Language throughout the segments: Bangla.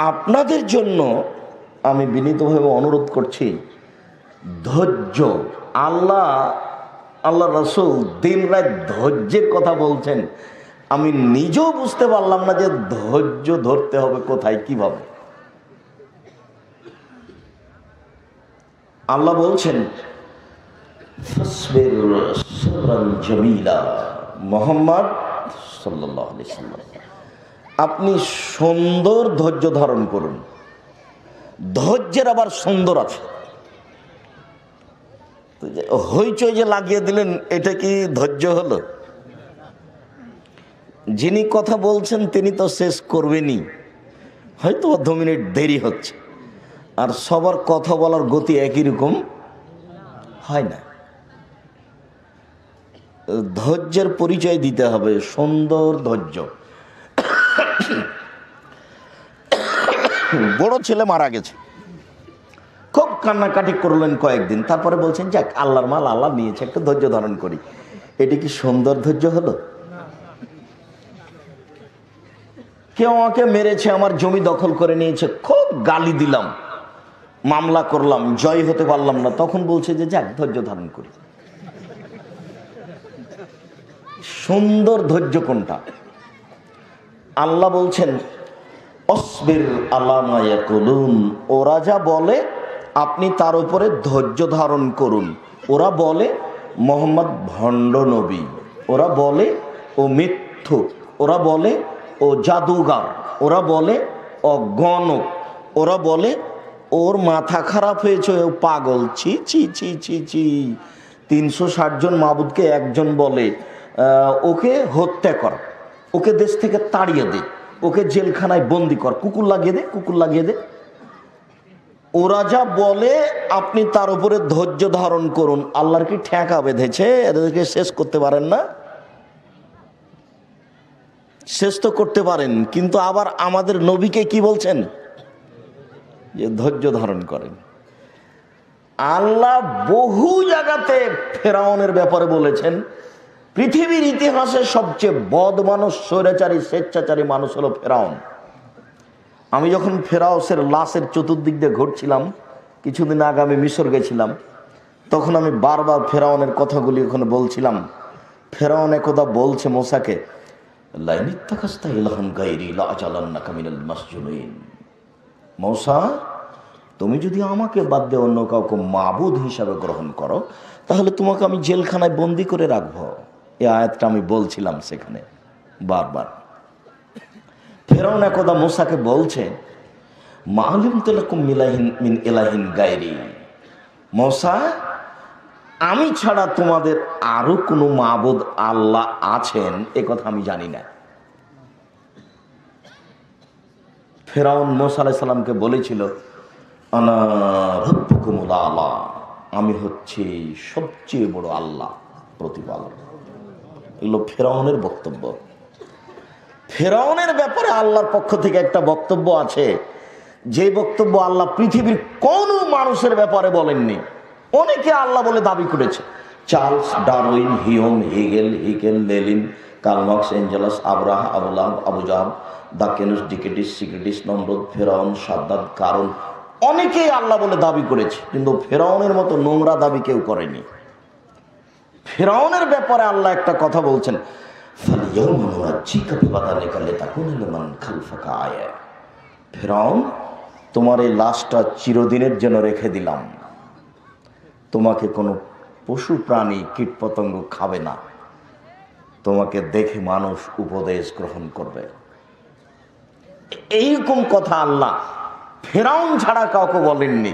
আপনাদের জন্য আমি বিনীতভাবে অনুরোধ করছি, ধৈর্য। আল্লাহ রসুল দিন রাত ধৈর্যের কথা বলছেন। আমি নিজেও বুঝতে পারলাম না যে ধৈর্য ধরতে হবে কোথায়, কিভাবে। আল্লাহ বলছেন মোহাম্মদ সাল্লাল্লাহু আলাইহি ওয়াসাল্লাম, আপনি সুন্দর ধৈর্য ধারণ করুন। ধৈর্যের আবার সুন্দর আছে। হইচই যে লাগিয়ে দিলেন, এটা কি ধৈর্য হলো? যিনি কথা বলছেন তিনি তো শেষ করবেনই, হয়তো 2 মিনিট দেরি হচ্ছে। আর সবার কথা বলার গতি একই রকম হয় না। ধৈর্যের পরিচয় দিতে হবে, সুন্দর ধৈর্য। বড় ছেলে মারা গেছে, খুব কান্নাকাটি করলেন কয়েকদিন, তারপরে বলছেন যাক আল্লাহর মাল আল্লাহ নিয়েছে, একটু ধৈর্য ধারণ করি। এটি কি সুন্দর ধৈর্য হলো? কেউ আমাকে মেরেছে, আমার জমি দখল করে নিয়েছে, খুব গালি দিলাম, মামলা করলাম, জয় হতে পারলাম না, তখন বলছে যে যাক ধৈর্য ধারণ করি। সুন্দর ধৈর্য কোনটা? আল্লাহ বলছেন অসবির আলা মা ইয়াকুলুন, ওরা যা বলে আপনি তার উপরে ধৈর্য ধারণ করুন। ওরা বলে মোহাম্মদ ভণ্ড নবী, ওরা বলে ও মিথ্যুক, ওরা বলে ও জাদুগার, ওরা বলে ও গণক, ওরা বলে ওর মাথা খারাপ হয়েছে, ও পাগল। ছি ছি ছি ছি ছি। 360 জন মাবুদকে একজন বলে ওকে হত্যা কর, ওকে দেশ থেকে তাড়িয়ে দে, ওকে জেলখানায় বন্দি কর, কুকুর লাগিয়ে দে, কুকুর লাগিয়ে দে। ওরা যা বলে আপনি তার উপরে ধৈর্য ধারণ করুন। আল্লাহর কি ঠেকা বেঁধেছে? এদেরকে শেষ করতে পারেন না? শেষ তো করতে পারেন, কিন্তু আবার আমাদের নবীকে কি বলছেন? যে ধৈর্য ধারণ করেন। আল্লাহ বহু জায়গাতে ফেরাউনের ব্যাপারে বলেছেন, পৃথিবীর ইতিহাসে সবচেয়ে বদ মানুষ, স্বৈরাচারী, স্বেচ্ছাচারী মানুষ হলো ফেরাউন। আমি যখন ফেরাউসের লাশের চতুর্দিক দিয়ে ঘুরছিলাম, কিছুদিন আগে আমি মিশর গেছিলাম, তখন আমি বারবার ফেরাউনের কথাগুলি ওখানে বলছিলাম। ফেরাউন একদা বলছে মোসাকে, মৌসা, তুমি যদি আমাকে বাদ দিয়ে অন্য কাউকে মাবুদ হিসাবে গ্রহণ করো, তাহলে তোমাকে আমি জেলখানায় বন্দি করে রাখবো। এই আয়াতটা আমি বলছিলাম সেখানে বারবার। ফেরাউন একদা মূসাকে বলছে, মালিম তালাকুম মিন ইলাহিন গায়রি, মূসা, আমি ছাড়া তোমাদের আরো কোনো মাবুদ আল্লাহ আছেন এ কথা আমি জানি না। ফেরাউন মূসা আলাইহিস সালামকে বলেছিল, আনা রাব্বুকুমুল আলা, আমি হচ্ছি সবচেয়ে বড় আল্লাহ, প্রতিপালক। এগুলো ফেরাউনের বক্তব্য। ফেরাউনের ব্যাপারে আল্লাহর পক্ষ থেকে একটা বক্তব্য আছে, যে বক্তব্য আল্লাহ পৃথিবীর কোন মানুষের ব্যাপারে বলেননি। অনেকে আল্লাহ বলে দাবি করেছে, Charles Darwin, Hume, Hegel, Lenin, Karl Marx, Engels, Abraha, আবুলাহ, আবু জাহাব, দাকেনুস, ডিকেটিস, সিক্রেটিস, নমরুদ, ফেরাউন, সাদ্দাত, কারণ, অনেকেই আল্লাহ বলে দাবি করেছে, কিন্তু ফেরাউনের মতো নোংরা দাবি কেউ করেনি। ফেরাউনের ব্যাপারে আল্লাহ একটা কথা বলছেন, ফেরাউন, তোমার এই লাশটা চিরদিনের জন্য রেখে দিলাম, তোমাকে কোনো পশু প্রাণী কীট পতঙ্গ খাবে না, তোমাকে দেখে মানুষ উপদেশ গ্রহণ করবে। এইরকম কথা আল্লাহ ফেরাউন ছাড়া কাউকে বলেননি।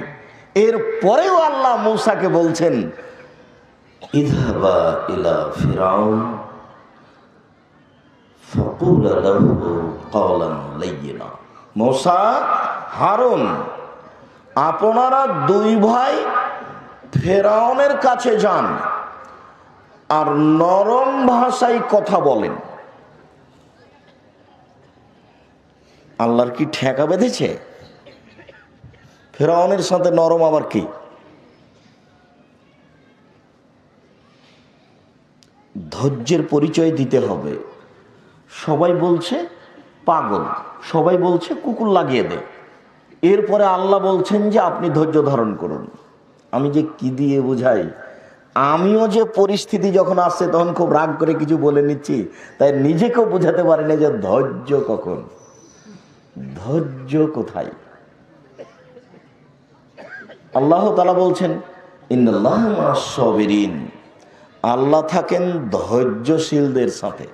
এর পরেও আল্লাহ মূসাকে বলছেন, ইযহাবা ইলা ফিরাউন ফাকুলা লাহু কওলান লাইয়িনা। মূসা, হারুন, আপনারা 2 ভাই ফেরাউনের কাছে যান আর নরম ভাষায় কথা বলেন। আল্লাহর কি ঠেকা বেঁধেছে? ফেরাউনের সাথে নরম আবার কি? ধৈর্যের পরিচয় দিতে হবে। সবাই বলছে পাগল, সবাই বলছে কুকুর লাগিয়ে দে। এরপরে আল্লাহ বলছেন যে আপনি ধৈর্য ধারণ করুন। আমি যে কি দিয়ে বুঝাই, আমিও যে পরিস্থিতি যখন আসছে তখন খুব রাগ করে কিছু বলে নিচ্ছি, তাই নিজেকেও বোঝাতে পারি না যে ধৈর্য কখন, ধৈর্য কোথায়। আল্লাহ তাআলা বলছেন ইন্নাল্লাহা মা'আস সাবিরিন, আল্লাহ থাকেন ধৈর্যশীলদের সাথে।